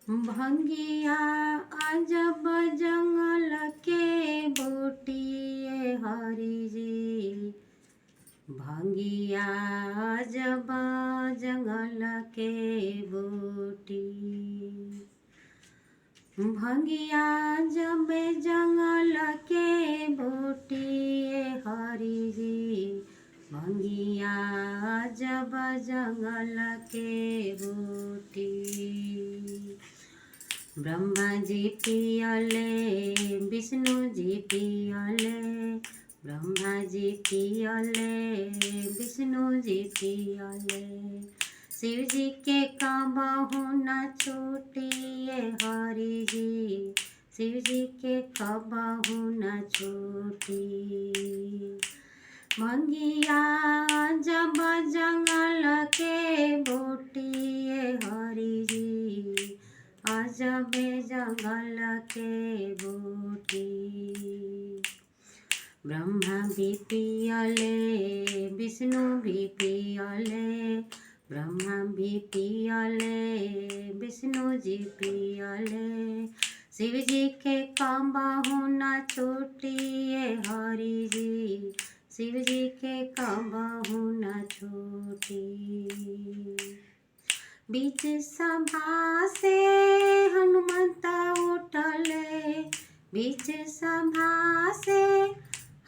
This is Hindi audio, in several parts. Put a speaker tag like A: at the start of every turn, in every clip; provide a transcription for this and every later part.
A: भंगिया अजब जंगल के बूटिए हरि जी। भंगिया अजब जंगल के बूटी। भंगिया जब जंगल के बूटिए हरि जी। भंगिया जब जंगल के बूटी। ब्रह्मा जी पियले विष्णु जी पियले। ब्रह्मा जी पियले विष्णु जी पियले। शिव जी के कबहु न छूटिए हरि जी। शिव जी के कबहु न छूटी। भंगिया जब जंगल के बूटिए हरि जी। अजब जंगल के बूटी। ब्रह्मा भी पियले विष्णु भी पियले। ब्रह्मा भी पियले विष्णु जी पियले। शिव जी के कबहु न छूटिए हरि जी। शिव जी के कबहु न छूटी। बीच सभा से हनुमंत उठले। बीच सभा से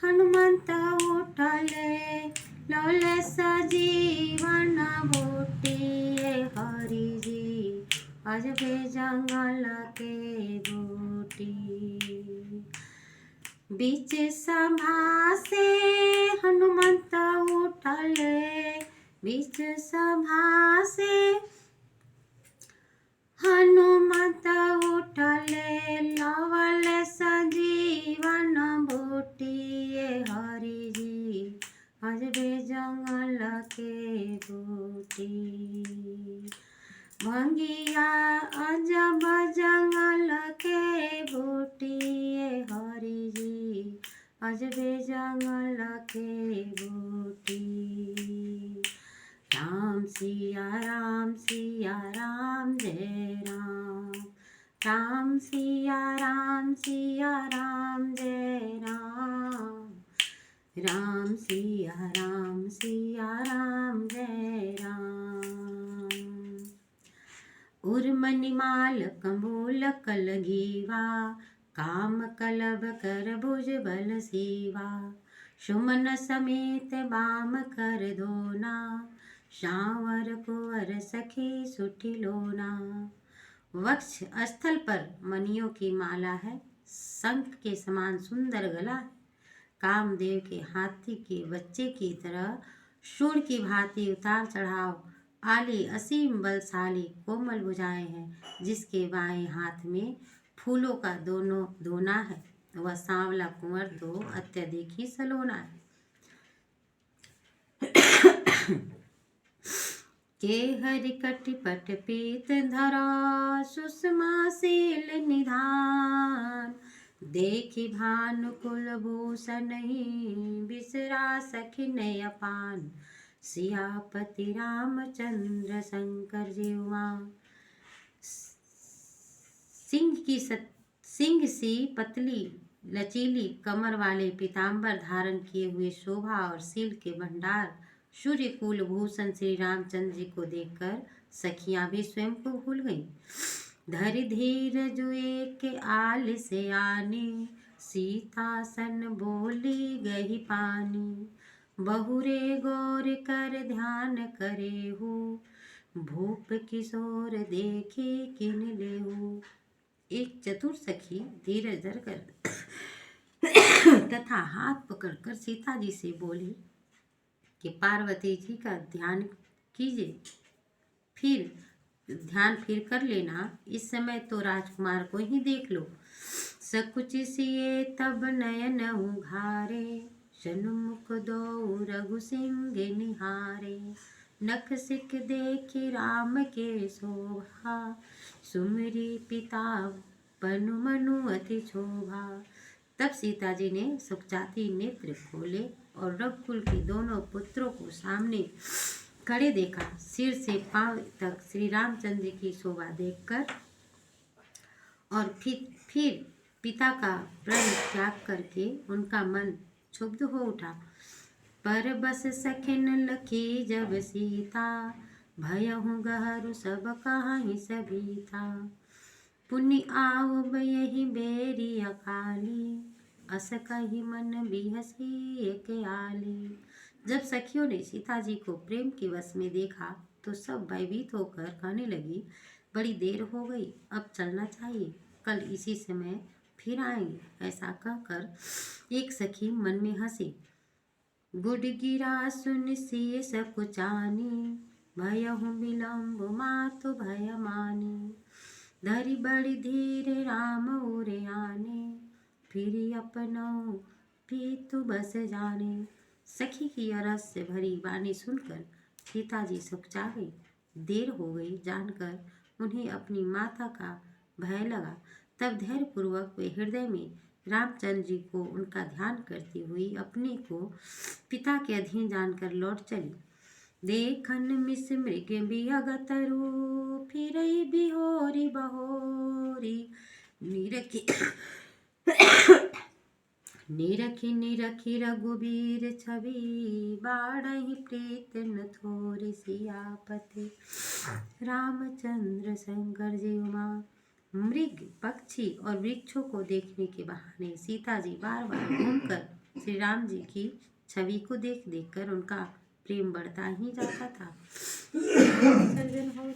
A: हनुमंत उठले। लौले सजीवन बूटिए हरि जी। अजबे जंगल के बूटी। बीच सभा से हनुमंत उठले। बीच सभा से हनुमंत उठले। लवल सजीवन बूटिए हरि जी। अजबे जंगल के बूटी। भंगिया अजब जंगल के बूटिए हरि जी। अजबे जंगल के बूटी। राम सिया राम जय राम। राम सिया राम जय राम। राम सिया राम जय राम। उर्मनिमाल कंबोल कलगीवा। काम कलब कर भुज बल सीवा। सुमन समेत बाम कर धोना। शांवर कुंवर सखी सुठी लोना। वक्ष स्थल पर मणियों की माला है। शंख के समान सुंदर गला है। कामदेव के हाथी के बच्चे की तरह शूर की भांति उतार चढ़ाव आली असीम बलशाली कोमल भुजाएं हैं। जिसके बाएं हाथ में फूलों का दोनों दोना है। वह सांवला कुंवर तो अत्यधिक ही सलोना है। के हरि कटिपट पीत धरा। सुषमा शील निधान। देखी भानु कुलभूषण ही। बिसरा सखिन अपान। सियापति रामचंद्र शंकर जीवा। सिंह सी पतली लचीली कमर वाले पीताम्बर धारण किए हुए शोभा और शील के भंडार सूर्य कुल भूषण श्री रामचंद्र जी को देखकर सखियां भी स्वयं को भूल गईं। धरि धीर जो एक आल से आने। सीतासन बोली गही पानी। बहुरे गौर कर ध्यान करे हो। भूप किशोर देखी किन लेहु। एक चतुर सखी धीरज धरकर तथा हाथ पकड़कर सीता जी से बोली कि पार्वती जी का ध्यान कीजिए। ध्यान फिर कर लेना। इस समय तो राजकुमार को ही देख लो। सकुच सिए तब नयन उघारे। सन्मुख दो रघु सिंह निहारे। नख सिख देखी राम के शोभा। सुमिरी पिता पनु मनु अति शोभा। तब सीता जी ने सुखचाती नेत्र खोले और रघुकुल के दोनों पुत्रों को सामने खड़े देखा। सिर से पांव तक श्री रामचंद्र की शोभा देखकर और फिर पिता का प्रण त्याग करके उनका मन क्षुब्ध हो उठा। पर बस सखिन लखी जब सीता, भयहु गहरू सब कहाहि सबीता। पुनि आव यही बेरी अकाली, अस कही मन बिहसी एक आली। जब सखियों ने सीता जी को प्रेम के वश में देखा तो सब भयभीत होकर कहने लगी, बड़ी देर हो गई, अब चलना चाहिए, कल इसी समय फिर आएंगे। ऐसा कहकर एक सखी मन में हंसी। गुड गिरा सुन सिय सकुचानी, भयहु विलम्ब मातु भय मानी। धरि बड़ी धीर राम उरे आने, फिर अपनौ पीतु बस जाने। सखी की रस से भरी वाणी सुनकर सीता जी सकुचा गई। देर हो गई जानकर उन्हें अपनी माता का भय लगा। तब धैर्य पूर्वक वे हृदय में रामचंद्र जी को उनका ध्यान करती हुई अपने को पिता के अधीन जानकर लौट चली। देखन मिस मृग बिहगत रू, फिरई बिहोरी बहोरी। निरखी निरखी रघुबीर छवि, बाढ़हि प्रीत न थोरि सियापति। रामचंद्र शंकर जी उमा। मृग, पक्षी और वृक्षों को देखने के बहाने सीता जी बार बार घूमकर श्री राम जी की छवि को देख देख कर उनका प्रेम बढ़ता ही जाता था।